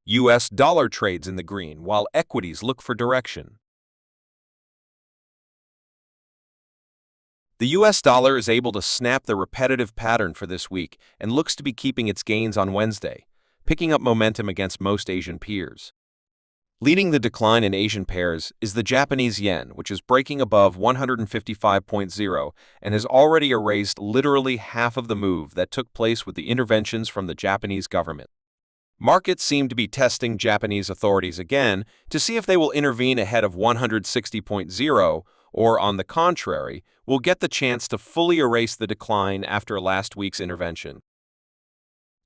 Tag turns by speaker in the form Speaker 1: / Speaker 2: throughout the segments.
Speaker 1: U.S. dollar trades in the green while equities look for direction. The U.S. dollar is able to snap the repetitive pattern for this week and looks to be keeping its gains on Wednesday, picking up momentum against most Asian peers. Leading the decline in Asian pairs is the Japanese yen, which is breaking above 155.0 and has already erased literally half of the move that took place with the interventions from the Japanese government. Markets seem to be testing Japanese authorities again to see if they will intervene ahead of 160.0 or, on the contrary, will get the chance to fully erase the decline after last week's intervention.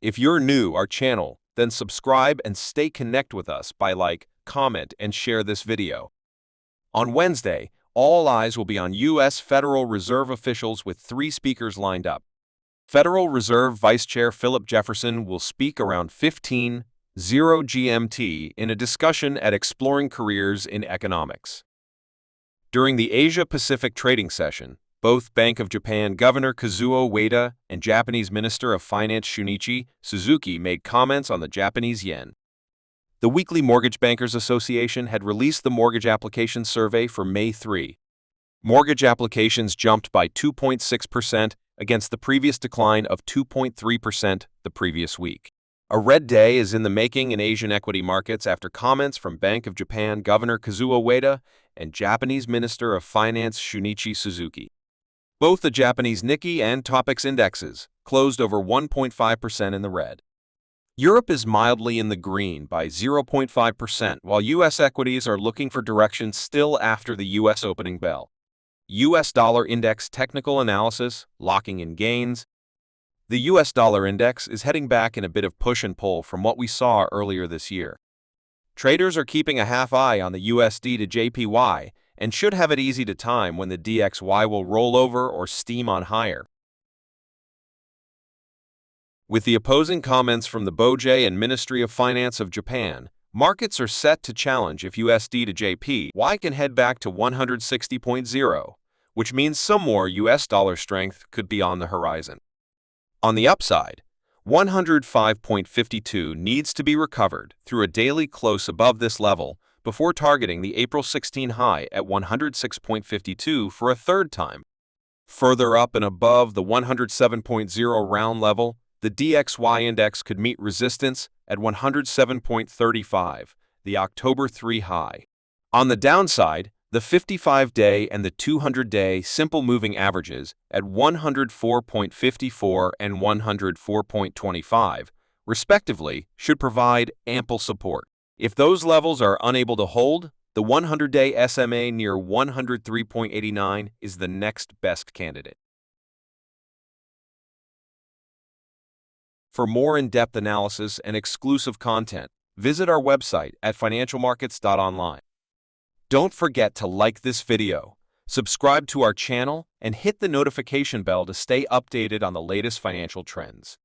Speaker 1: If you're new to our channel, then subscribe and stay connected with us by comment, and share this video. On Wednesday, all eyes will be on U.S. Federal Reserve officials with 3 speakers lined up. Federal Reserve Vice Chair Philip Jefferson will speak around 15:00 GMT in a discussion at Exploring Careers in Economics. During the Asia-Pacific trading session, both Bank of Japan Governor Kazuo Ueda and Japanese Minister of Finance Shunichi Suzuki made comments on the Japanese yen. The weekly Mortgage Bankers Association had released the mortgage application survey for May 3. Mortgage applications jumped by 2.6% against the previous decline of 2.3% the previous week. A red day is in the making in Asian equity markets after comments from Bank of Japan Governor Kazuo Ueda and Japanese Minister of Finance Shunichi Suzuki. Both the Japanese Nikkei and Topix indexes closed over 1.5% in the red. Europe is mildly in the green by 0.5%, while U.S. equities are looking for direction still after the U.S. opening bell. U.S. dollar index technical analysis, locking in gains. The U.S. dollar index is heading back in a bit of push and pull from what we saw earlier this year. Traders are keeping a half eye on the USD to JPY and should have it easy to time when the DXY will roll over or steam on higher. With the opposing comments from the BOJ and Ministry of Finance of Japan, markets are set to challenge if USD to JPY can head back to 160.0, which means some more US dollar strength could be on the horizon. On the upside, 105.52 needs to be recovered through a daily close above this level before targeting the April 16 high at 106.52 for a third time. Further up and above the 107.0 round level, the DXY index could meet resistance at 107.35, the October 3 high. On the downside, the 55-day and the 200-day simple moving averages at 104.54 and 104.25, respectively, should provide ample support. If those levels are unable to hold, the 100-day SMA near 103.89 is the next best candidate. For more in-depth analysis and exclusive content, visit our website at financialmarkets.online. Don't forget to like this video, subscribe to our channel, and hit the notification bell to stay updated on the latest financial trends.